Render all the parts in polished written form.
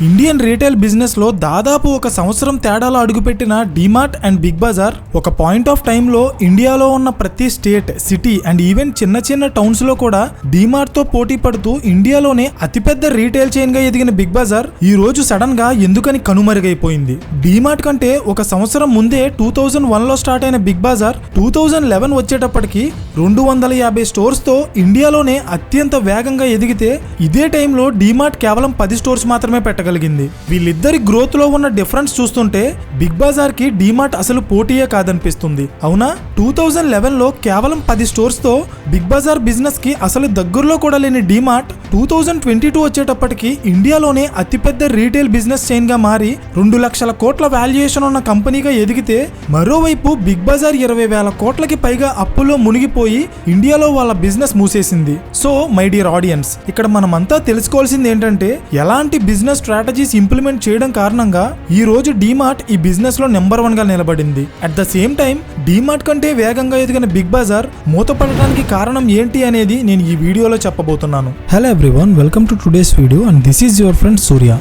Indian retail business లో దాదాపు ఒక సంవత్సరం తేడాలో అడుగుపెట్టిన డీమార్ట్ అండ్ బిగ్ బజార్ ఒక పాయింట్ ఆఫ్ టైమ్ లో ఇండియాలో ఉన్న ప్రతి స్టేట్, సిటీ అండ్ ఈవెన్ చిన్న చిన్న టౌన్స్ లో కూడా డీమార్ట్ తో పోటీ పడుతూ ఇండియాలోనే అతిపెద్ద రీటైల్ చైన్ గా ఎదిగిన బిగ్ బజార్ ఈ రోజు సడన్ గా ఎందుకని కనుమరుగైపోయింది. డీమార్ట్ కంటే ఒక సంవత్సరం ముందే 2001 లో స్టార్ట్ అయిన బిగ్ బజార్ 2011 వచ్చేటప్పటికి 250 స్టోర్స్ తో ఇండియాలోనే అత్యంత వేగంగా ఎదిగితే ఇదే టైంలో డీమార్ట్ కేవలం 10 స్టోర్స్ మాత్రమే పెట్టగలిగింది. వీళ్ళిద్దరి గ్రోత్ లో ఉన్న డిఫరెన్స్ చూస్తుంటే బిగ్ బజార్ కి డీమార్ట్ అసలు పోటీయే కాదనిపిస్తుంది. అవునా? 2011 లో కేవలం 10 స్టోర్స్ తో బిగ్ బజార్ బిజినెస్ కి అసలు దగ్గరలో కూడా లేని డీమార్ట్ 2022 వచ్చేటప్పటికి ఇండియాలోనే అతిపెద్ద రీటైల్ బిజినెస్ చైన్ గా మారి 2 లక్షల కోట్ల వాల్యుయేషన్ ఉన్న కంపెనీగా ఎదిగితే, మరోవైపు బిగ్ బజార్ 20,000 కోట్లకి పైగా అప్పుల్లో మునిగిపోయి ఇండియాలో వాళ్ళ బిజినెస్ మూసేసింది. సో మై డియర్ ఆడియన్స్, ఇక్కడ మనమంతా తెలుసుకోవాల్సింది ఏంటంటే ఎలాంటి బిజినెస్ స్ట్రాటజీస్ ఇంప్లిమెంట్ చేయడం కారణంగా ఈ రోజు డీమార్ట్ ఈ బిజినెస్ లో నెంబర్ 1 గా నిలబడింది. At the same time DMart కంటే వేగంగా ఎదిగిన బిగ్ బజార్ మూతపడడానికి కారణం ఏంటి అనేది నేను ఈ వీడియోలో చెప్పబోతున్నాను. Hello everyone, welcome to today's video and this is your friend Surya.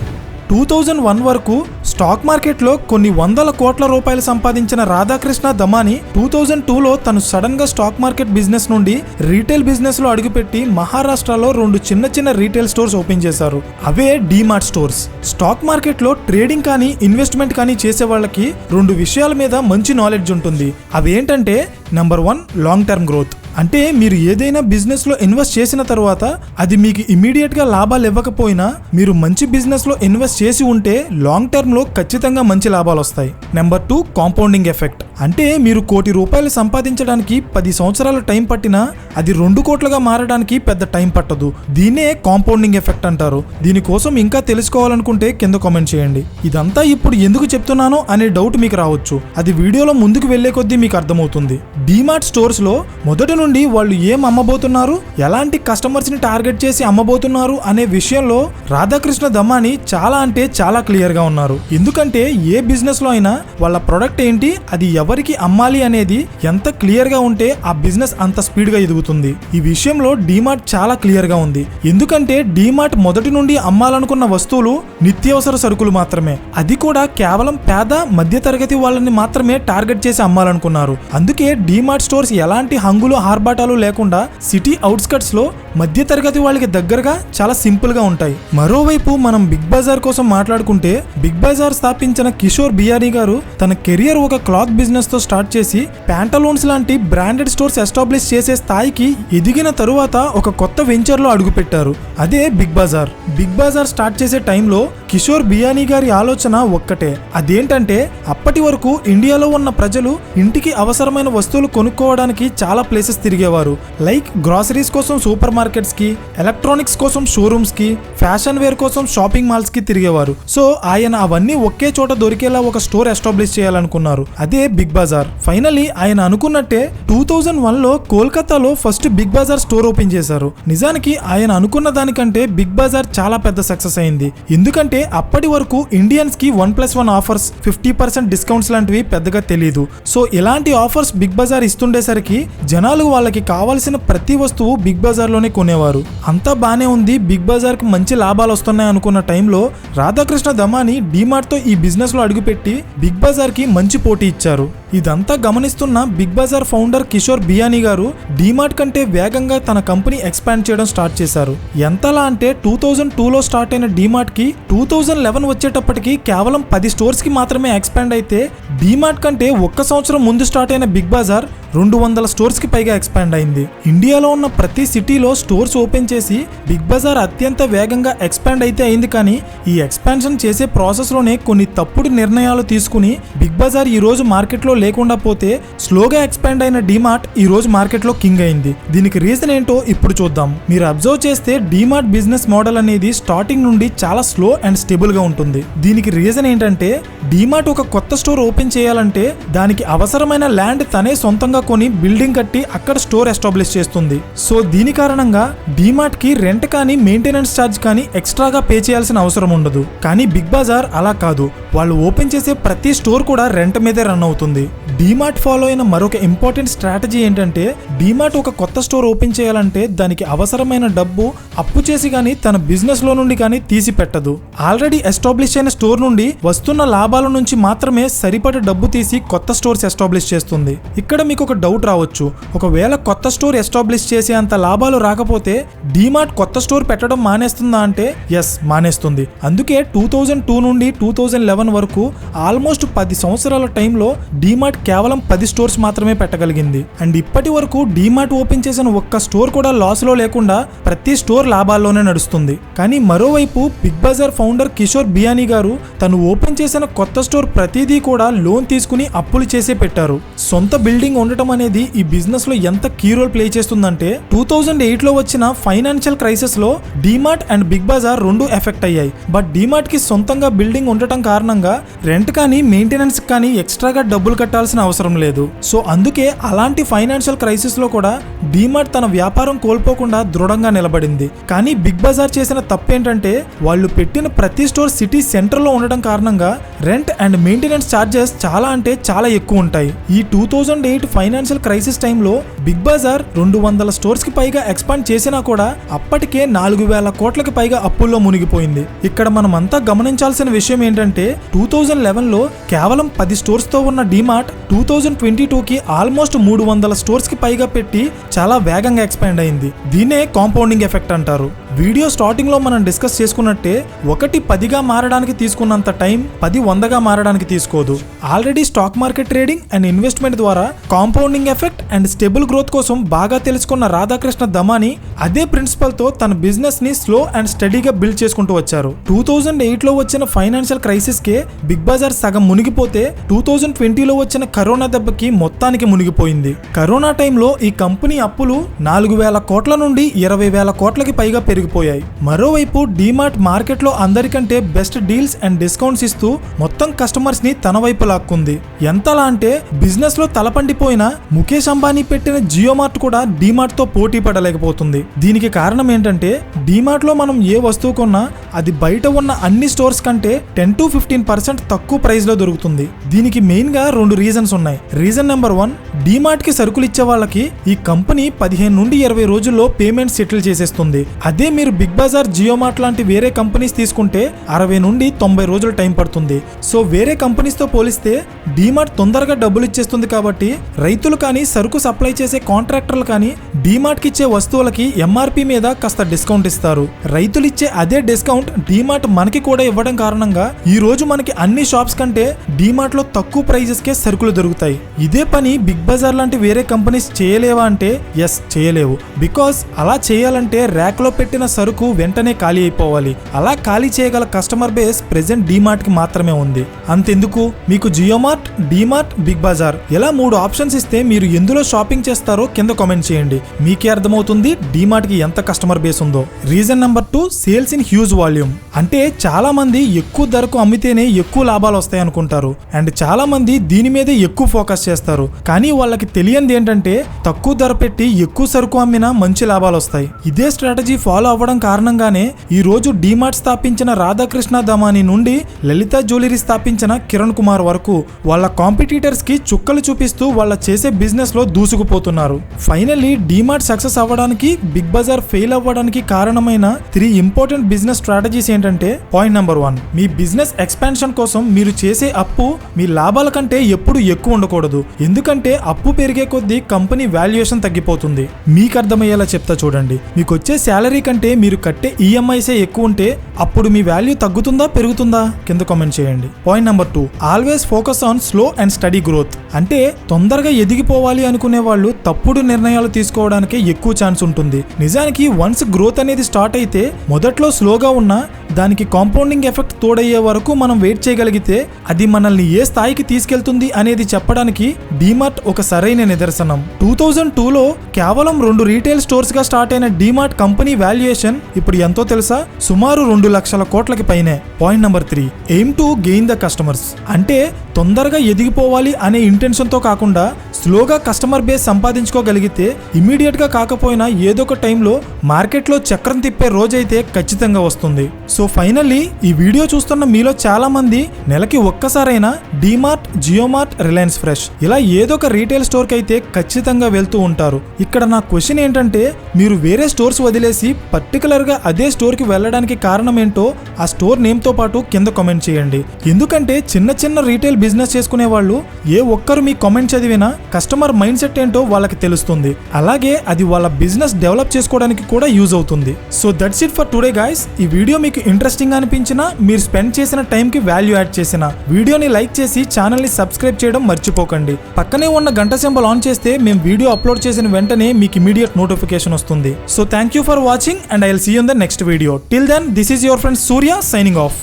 2001 వరకు స్టాక్ మార్కెట్లో కొన్ని వందల కోట్ల రూపాయలు సంపాదించిన రాధాకృష్ణ దమాని 2002లో తను సడన్ గా స్టాక్ మార్కెట్ బిజినెస్ నుండి రీటైల్ బిజినెస్ లో అడుగుపెట్టి మహారాష్ట్రలో 2 చిన్న రీటైల్ స్టోర్స్ ఓపెన్ చేశారు. అవే డీమార్ట్ స్టోర్స్. స్టాక్ మార్కెట్ లో ట్రేడింగ్ కానీ ఇన్వెస్ట్మెంట్ కానీ చేసే వాళ్ళకి 2 విషయాల మీద మంచి నాలెడ్జ్ ఉంటుంది. అవి ఏంటంటే, నెంబర్ 1 లాంగ్ టర్మ్ గ్రోత్. అంటే మీరు ఏదైనా బిజినెస్ లో ఇన్వెస్ట్ చేసిన తర్వాత అది మీకు ఇమీడియట్ గా లాభాలు ఇవ్వకపోయినా మీరు మంచి బిజినెస్ లో ఇన్వెస్ట్ చేసి ఉంటే లాంగ్ టర్మ్ లో ఖచ్చితంగా మంచి లాభాలు వస్తాయి. Number 2 compounding effect. అంటే మీరు ₹1,00,00,000 సంపాదించడానికి 10 సంవత్సరాల టైం పట్టినా అది 2 కోట్లుగా మారడానికి పెద్ద టైం పట్టదు. దీన్నే కాంపౌండింగ్ ఎఫెక్ట్ అంటారు. దీనికోసం ఇంకా తెలుసుకోవాలనుకుంటే కింద కామెంట్ చేయండి. ఇదంతా ఇప్పుడు ఎందుకు చెప్తున్నానో అనే డౌట్ మీకు రావచ్చు. అది వీడియోలో ముందుకు వెళ్లే కొద్దీ మీకు అర్థమవుతుంది. డీమార్ట్ స్టోర్స్ లో మొదటి నుండి వాళ్ళు ఏం అమ్మబోతున్నారు, ఎలాంటి కస్టమర్స్ ని టార్గెట్ చేసి అమ్మబోతున్నారు అనే విషయంలో రాధాకృష్ణ దమాని చాలా అంటే చాలా క్లియర్ గా ఉన్నారు. ఎందుకంటే ఏ బిజినెస్ లో అయినా వాళ్ళ ప్రొడక్ట్ ఏంటి, అది ఎవరికి అమ్మాలి అనేది ఎంత క్లియర్ గా ఉంటే ఆ బిజినెస్ అంత స్పీడ్ గా ఎదుగుతుంది. ఈ విషయంలో డీమార్ట్ చాలా క్లియర్ గా ఉంది. ఎందుకంటే డీమార్ట్ మొదటి నుండి అమ్మాలనుకున్న వస్తువులు నిత్యావసర సరుకులు మాత్రమే. అది కూడా కేవలం పేద మధ్య తరగతి వాళ్ళని మాత్రమే టార్గెట్ చేసి అమ్మాలనుకున్నారు. అందుకే డీమార్ట్ స్టోర్స్ ఎలాంటి హంగులు ఆర్భాటాలు లేకుండా సిటీ అవుట్స్కట్స్ లో మధ్య తరగతి వాళ్ళకి దగ్గరగా చాలా సింపుల్ గా ఉంటాయి. మరోవైపు మనం బిగ్ బజార్ కోసం మాట్లాడుకుంటే, బిగ్ బజార్ స్థాపించిన కిషోర్ బియానీ గారు తన కెరియర్ ఒక క్లాత్ బిజినెస్ తో స్టార్ట్ చేసి ప్యాంటలూన్స్ లాంటి బ్రాండెడ్ స్టోర్స్ ఎస్టాబ్లిష్ చేసే స్థాయికి ఎదిగిన తరువాత ఒక కొత్త వెంచర్ లో అడుగుపెట్టారు. అదే Big Bazaar. Big Bazaar start చేసే టైంలో కిషోర్ బియానీ గారి ఆలోచన ఒక్కటే. అదేంటంటే, అప్పటి వరకు ఇండియాలో ఉన్న ప్రజలు ఇంటికి అవసరమైన వస్తువులు కొనుక్కోవడానికి చాలా ప్లేసెస్ తిరిగేవారు. లైక్ గ్రాసరీస్ కోసం సూపర్ మార్కెట్స్ కి, ఎలక్ట్రానిక్స్ కోసం షోరూమ్స్ కి, ఫ్యాషన్ వేర్ కోసం షాపింగ్ మాల్స్ కి తిరిగేవారు. సో ఆయన అవన్నీ ఒకే చోట దొరికేలా ఒక స్టోర్ ఎస్టాబ్లిష్ చేయాలనుకున్నారు. అదే బిగ్ బజార్. ఫైనలీ ఆయన అనుకున్నట్టే 2001లో కోల్కతాలో first Big Bazaar store open చేశారు. నిజానికి ఆయన అనుకున్న దానికంటే బిగ్ బజార్ చాలా పెద్ద సక్సెస్ అయింది. ఎందుకంటే అప్పటి వరకు ఇండియన్స్ కి 1+1 ఆఫర్స్, 50% డిస్కౌంట్స్ లాంటివి పెద్దగా తెలియదు. సో ఇలాంటి ఆఫర్స్ బిగ్ బజార్ ఇస్తుండేసరికి జనాలు వాళ్ళకి కావాల్సిన ప్రతి వస్తువు బిగ్ బజార్ లోనే కొనేవారు. అంతా బానే ఉంది, బిగ్ బజార్ కి మంచి లాభాలు వస్తున్నాయి అనుకున్న టైంలో రాధాకృష్ణ దమాని డీమార్ట్ తో ఈ బిజినెస్ లో అడుగుపెట్టి బిగ్ బజార్ కి మంచి పోటీ ఇచ్చారు. ఇదంతా గమనిస్తున్న బిగ్ బజార్ ఫౌండర్ కిషోర్ బియానీ గారు డీమార్ట్ కంటే వేగంగా తన కంపెనీ ఎక్స్పాండ్ చేయడం స్టార్ట్ చేశారు. ఎంతలా అంటే 2002లో స్టార్ట్ అయిన డీమార్ట్ కి 2011 వచ్చేటప్పటికి కేవలం 10 స్టోర్స్ కి మాత్రమే ఎక్స్పాండ్ అయితే, డీమార్ట్ కంటే 1 సంవత్సరం ముందు స్టార్ట్ అయిన బిగ్ బజార్ 200 స్టోర్స్ కి పైగా ఎక్స్పాండ్ అయింది. ఇండియాలో ఉన్న ప్రతి సిటీలో స్టోర్స్ ఓపెన్ చేసి బిగ్ బజార్ అత్యంత వేగంగా ఎక్స్పాండ్ అయితే అయింది. కానీ ఈ ఎక్స్పాన్షన్ చేసే ప్రాసెస్ లోనే కొన్ని తప్పుడు నిర్ణయాలు తీసుకుని బిగ్ బజార్ ఈ రోజు మార్కెట్ లో లేకుండా పోతే, స్లోగా ఎక్స్పాండ్ అయిన డీమార్ట్ ఈ రోజు మార్కెట్ లో కింగ్ అయింది. దీనికి రీజన్ ఏంటో ఇప్పుడు చూద్దాం. మీరు అబ్జర్వ్ చేస్తే డీమార్ట్ బిజినెస్ మోడల్ అనేది స్టార్టింగ్ నుండి చాలా స్లో అండ్ స్టేబుల్ గా ఉంటుంది. దీనికి రీజన్ ఏంటంటే, డీమార్ట్ ఒక కొత్త స్టోర్ ఓపెన్ చేయాలంటే దానికి అవసరమైన ల్యాండ్ తనే సొంతంగా కొని బిల్డింగ్ కట్టి అక్కడ స్టోర్ ఎస్టాబ్లిష్ చేస్తుంది. సో దీని కారణంగా డీమార్ట్ కి రెంట్ కానీ మెయింటెనెన్స్ ఛార్జ్ కానీ ఎక్స్ట్రాగా పే చేయాల్సిన అవసరం ఉండదు. కానీ బిగ్ బజార్ అలా కాదు, వాళ్ళు ఓపెన్ చేసే ప్రతి స్టోర్ కూడా రెంట్ మీదే రన్ అవుతుంది. డీమార్ట్ ఫాలో అయిన మరొక ఇంపార్టెంట్ స్ట్రాటజీ ఏంటంటే డీమార్ట్ ఒక కొత్త స్టోర్ ఓపెన్ చేయాలంటే దానికి అవసరమైన డబ్బు అప్పు చేసి కానీ తన బిజినెస్ లో నుండి కానీ తీసి పెట్టదు. ఆల్రెడీ ఎస్టాబ్లిష్ అయిన స్టోర్ నుండి వస్తున్న లాభాల నుంచి మాత్రమే సరిపడ డబ్బు తీసి కొత్త స్టోర్స్ ఎస్టాబ్లిష్ చేస్తుంది. ఇక్కడ మీకు ఒక డౌట్ రావచ్చు, ఒకవేళ కొత్త స్టోర్ ఎస్టాబ్లిష్ చేసే అంత లాభాలు రాకపోతే డీమార్ట్ కొత్త స్టోర్ పెట్టడం మానేస్తుందా అంటే ఎస్, మానేస్తుంది. అందుకే 2002 నుండి 2011 వరకు ఆల్మోస్ట్ 10 సంవత్సరాల టైంలో డీమార్ట్ కేవలం 10 స్టోర్స్ మాత్రమే పెట్టగలిగింది. అండ్ ఇప్పటి వరకు డీమార్ట్ ఓపెన్ చేసిన ఒక్క స్టోర్ కూడా లాస్ లో లేకుండా ప్రతి స్టోర్ లాభాల్లోనే నడుస్తుంది. కానీ మరోవైపు బిగ్ బజార్ ఫౌండర్ కిషోర్ బియానీ గారు తను ఓపెన్ చేసిన కొత్త స్టోర్ ప్రతిదీ కూడా లోన్ తీసుకుని అప్పులు చేసే పెట్టారు. సొంత బిల్డింగ్ ఉండటం అనేది ఈ బిజినెస్ లో ఎంత కీ రోల్ ప్లే చేస్తుందంటే 2008 లో వచ్చిన ఫైనాన్షియల్ క్రైసిస్ లో డీమార్ట్ అండ్ బిగ్ బజార్ రెండు ఎఫెక్ట్ అయ్యాయి. బట్ డీమార్ట్ కి సొంతంగా బిల్డింగ్ ఉండటం కారణంగా రెంట్ కానీ మెయింటెనెన్స్ కానీ ఎక్స్ట్రాగా డబ్బులు కట్టాల్సిన అవసరం లేదు. సో అందుకే అలాంటి ఫైనాన్షియల్ క్రైసిస్ లో కూడా డీమార్ట్ తన వ్యాపారం కోల్పోకుండా దృఢంగా నిలబడింది. కానీ బిగ్ బజార్ చేసిన తప్పేంటంటే వాళ్ళు పెట్టిన ప్రతి స్టోర్ సిటీ సెంటర్ లో ఉండడం కారణంగా రెంట్ అండ్ మెయింటెనెన్స్ ఛార్జెస్ చాలా అంటే చాలా ఎక్కువ ఉంటాయి. ఈ 2008 ఫైనాన్షియల్ క్రైసిస్ టైంలో బిగ్ బజార్ 200 స్టోర్స్ కి పైగా ఎక్స్పాండ్ చేసినా కూడా అప్పటికే 4,000 కోట్లకి పైగా అప్పుల్లో మునిగిపోయింది. ఇక్కడ మనం అంతా గమనించాల్సిన విషయం ఏంటంటే 2011 లో కేవలం 10 స్టోర్స్ తో ఉన్న డీమార్ట్ 2022 కి ఆల్మోస్ట్ 300 స్టోర్స్ కి పైగా పెట్టి చాలా వేగంగా ఎక్స్పాండ్ అయింది. దీన్నే కాంపౌండింగ్ ఎఫెక్ట్ అంటారు. వీడియో స్టార్టింగ్ లో మనం డిస్కస్ చేసుకున్నట్టే 1 10గా మారడానికి తీసుకున్నంత టైం 10 100గా మారడానికి తీసుకోదు. Already stock market trading and investment ద్వారా compounding effect and stable growth కోసం బాగా తెలుసుకున్న రాధాకృష్ణ దమాని అదే ప్రిన్సిపల్ తో తన బిజినెస్ ని స్లో అండ్ స్టడీగా బిల్డ్ చేసుకుంటూ వచ్చారు. 2008 లో వచ్చిన ఫైనాన్షియల్ క్రైసిస్ కే బిగ్ బజార్ సగం మునిగిపోతే 2020 లో వచ్చిన కరోనా దెబ్బకి మొత్తానికి మునిగిపోయింది. కరోనా టైంలో ఈ కంపెనీ అప్పులు 4,000 కోట్ల నుండి 20,000 కోట్లకి పైగా పెరిగిపోయాయి. మరోవైపు డీమార్ట్ మార్కెట్ లో అందరికంటే బెస్ట్ డీల్స్ అండ్ డిస్కౌంట్స్ ఇస్తూ మొత్తం కస్టమర్స్ ని తన వైపు లాక్కుంది. ఎంతలా అంటే బిజినెస్ లో తలపండిపోయిన ముఖేష్ అంబానీ పెట్టిన జియో మార్ట్ కూడా డీమార్ట్ తో పోటీ పడలేకపోతుంది. దీనికి కారణం ఏంటంటే డీమార్ట్ లో మనం ఏ వస్తువు కొన్నా అది బయట ఉన్న అన్ని స్టోర్స్ కంటే 10 to 15% తక్కువ ప్రైస్ లో దొరుకుతుంది. దీనికి మెయిన్ గా 2 రీజన్స్ ఉన్నాయి. రీజన్ నెంబర్ 1, డీమార్ట్ కి సరుకులు ఇచ్చే వాళ్ళకి ఈ కంపెనీ 15 నుండి 20 రోజుల్లో పేమెంట్ సెటిల్ చేసేస్తుంది. అదే మీరు బిగ్ బజార్, జియో మార్ట్ లాంటి వేరే కంపెనీస్ తీసుకుంటే 60 నుండి 90 రోజులు టైం పడుతుంది. సో వేరే కంపెనీస్ తో పోలిస్తే డీమార్ట్ తొందరగా డబ్బులు ఇచ్చేస్తుంది. కాబట్టి రైతులు కానీ సరుకు సప్లై చేసే కాంట్రాక్టర్లు కానీ డీమార్ట్ కి ఇచ్చే వస్తువులకి ఎంఆర్పి మీద కాస్త డిస్కౌంట్ ఇస్తారు. రైతులు ఇచ్చే అదే డిస్కౌంట్ డీమార్ట్ మనకి కూడా ఇవ్వడం కారణంగా ఈ రోజు మనకి అన్ని షాప్స్ కంటే డీమార్ట్ లో తక్కువ ప్రైజెస్ కే సరుకులు దొరుకుతాయి. ఇదే పని బిగ్ బజార్ లాంటి వేరే కంపెనీస్ చేయలేవా అంటే ఎస్, చేయలేవు. బికాస్ అలా చేయాలంటే ర్యాక్ లో పెట్టిన సరుకు వెంటనే ఖాళీ అయిపోవాలి. అలా ఖాళీ చేయగల కస్టమర్ బేస్ ప్రెసెంట్ డీమార్ట్ కి మాత్రమే ఉంది. అంతెందుకు, మీకు జియో మార్ట్, డీమార్ట్, బిగ్ బజార్ ఇలా 3 ఆప్షన్స్ ఇస్తే మీరు ఎందులో షాపింగ్ చేస్తారో కింద కామెంట్ చేయండి. మీకే అర్థమవుతుంది డీమార్ట్ కి ఎంత కస్టమర్ బేస్ ఉందో. Reason number 2, sales in huge volume. అంటే చాలా మంది ఎక్కువ ధరకు అమ్మితేనే ఎక్కువ లాభాలు వస్తాయి అనుకుంటారు. అండ్ చాలా మంది దీని మీదే ఎక్కువ ఫోకస్ చేస్తారు. కానీ వాళ్ళకి తెలియంది ఏంటంటే తక్కువ ధర పెట్టి ఎక్కువ సరుకు అమ్మినా మంచి లాభాలు వస్తాయి. ఇదే స్ట్రాటజీ ఫాలో అవ్వడం కారణంగానే ఈ రోజు డీమార్ట్ స్థాపించిన రాధాకృష్ణ దమాని నుండి లలిత జ్యువెలరీ స్థాపించిన కిరణ్ కుమార్ వరకు వాళ్ళ కాంపిటీటర్స్ కి చుక్కలు చూపిస్తూ వాళ్ళ చేసే బిజినెస్ లో దూసుకుపోతున్నారు. ఫైనల్లీ డీమార్ట్ సక్సెస్ అవ్వడానికి, బిగ్ బజార్ ఫెయిల్ అవ్వడానికి కారణమైన 3 ఇంపార్టెంట్ బిజినెస్ స్ట్రాటజీస్ ఏంటంటే పాయింట్ నెంబర్ 1, మీ బిజినెస్ ఎక్స్పాన్షన్ కోసం మీరు చేసే అప్పు మీ లాభాల కంటే ఎప్పుడు ఎక్కువ ఉండకూడదు. ఎందుకంటే అప్పు పెరిగే కొద్దీ కంపెనీ వాల్యుయేషన్ తగ్గిపోతుంది. మీకు అర్థమయ్యేలా చెప్తా చూడండి. మీకు వచ్చే శాలరీ కంటే మీరు కట్టే ఈఎంఐసే ఎక్కువ ఉంటే అప్పుడు మీ వాల్యూ తగ్గుతుందా పెరుగుతుందా కింద కామెంట్ చేయండి. Point number 2, always focus on slow and study growth. అంటే తొందరగా ఎదిగిపోవాలి అనుకునే వాళ్ళు తప్పుడు నిర్ణయాలు తీసుకోవడానికి ఎక్కువ ఛాన్స్ ఉంటుంది. నిజానికి వన్స్ గ్రోత్ అనేది స్టార్ట్ అయితే మొదట్లో స్లోగా ఉన్నా దానికి కాంపౌండింగ్ ఎఫెక్ట్ తోడయ్యే వరకు మనం వెయిట్ చేయగలిగితే అది మనల్ని ఏ స్థాయికి తీసుకెళ్తుంది అనేది చెప్పడానికి డీమార్ట్ ఒక సరైన నిదర్శనం. 2002లో కేవలం 2 రీటైల్ స్టోర్స్ గా స్టార్ట్ అయిన డీమార్ట్ కంపెనీ వాల్యుయేషన్ ఇప్పుడు ఎంతో తెలుసా? సుమారు 2 లక్షల కోట్లకి పైనే. Point number 3, aim to gain the customers. అంటే తొందరగా ఎదిగిపోవాలి అనే ఇంటెన్షన్ తో కాకుండా స్లోగా కస్టమర్ బేస్ సంపాదించుకోగలిగితే ఇమీడియట్ గా కాకపోయినా ఏదో ఒక టైంలో మార్కెట్లో చక్రం తిప్పే రోజైతే ఖచ్చితంగా వస్తుంది. సో ఫైనల్లీ ఈ వీడియో చూస్తున్న మీలో చాలా మంది నెలకి ఒక్కసారైనా డీమార్ట్, జియోమార్ట్, రిలయన్స్ ఫ్రెష్ ఇలా ఏదో ఒక రీటైల్ స్టోర్ కి అయితే ఖచ్చితంగా వెళ్తూ ఉంటారు. ఇక్కడ నా క్వశ్చన్ ఏంటంటే, మీరు వేరే స్టోర్స్ వదిలేసి పర్టికులర్ గా అదే స్టోర్ కి వెళ్ళడానికి కారణం ఏంటో ఆ స్టోర్ నేమ్ తో పాటు కింద కామెంట్ చేయండి. ఎందుకంటే చిన్న చిన్న రీటైల్ బిజినెస్ చేసుకునే వాళ్ళు ఏ ఒక్కరు మీ కామెంట్ చదివినా కస్టమర్ మైండ్ సెట్ ఏంటో వాళ్ళకి తెలుస్తుంది. అలాగే అది వాళ్ళ బిజినెస్ డెవలప్ చేసుకోవడానికి కూడా యూజ్ అవుతుంది. So that's it for today guys. ఈ వీడియో మీకు ఇంట్రెస్టింగ్ అనిపించినా, మీరు స్పెండ్ చేసిన టైం కి వాల్యూ యాడ్ చేసిన వీడియోని లైక్ చేసి ఛానల్ ని సబ్స్క్రైబ్ చేయడం మర్చిపోకండి. పక్కనే ఉన్న గంట సింబల్ ఆన్ చేస్తే మేము వీడియో అప్లోడ్ చేసిన వెంటనే మీకు ఇమీడియట్ నోటిఫికేషన్ వస్తుంది. So thank you for watching and I will see you in the next video. Till then, this is your friend Surya signing of.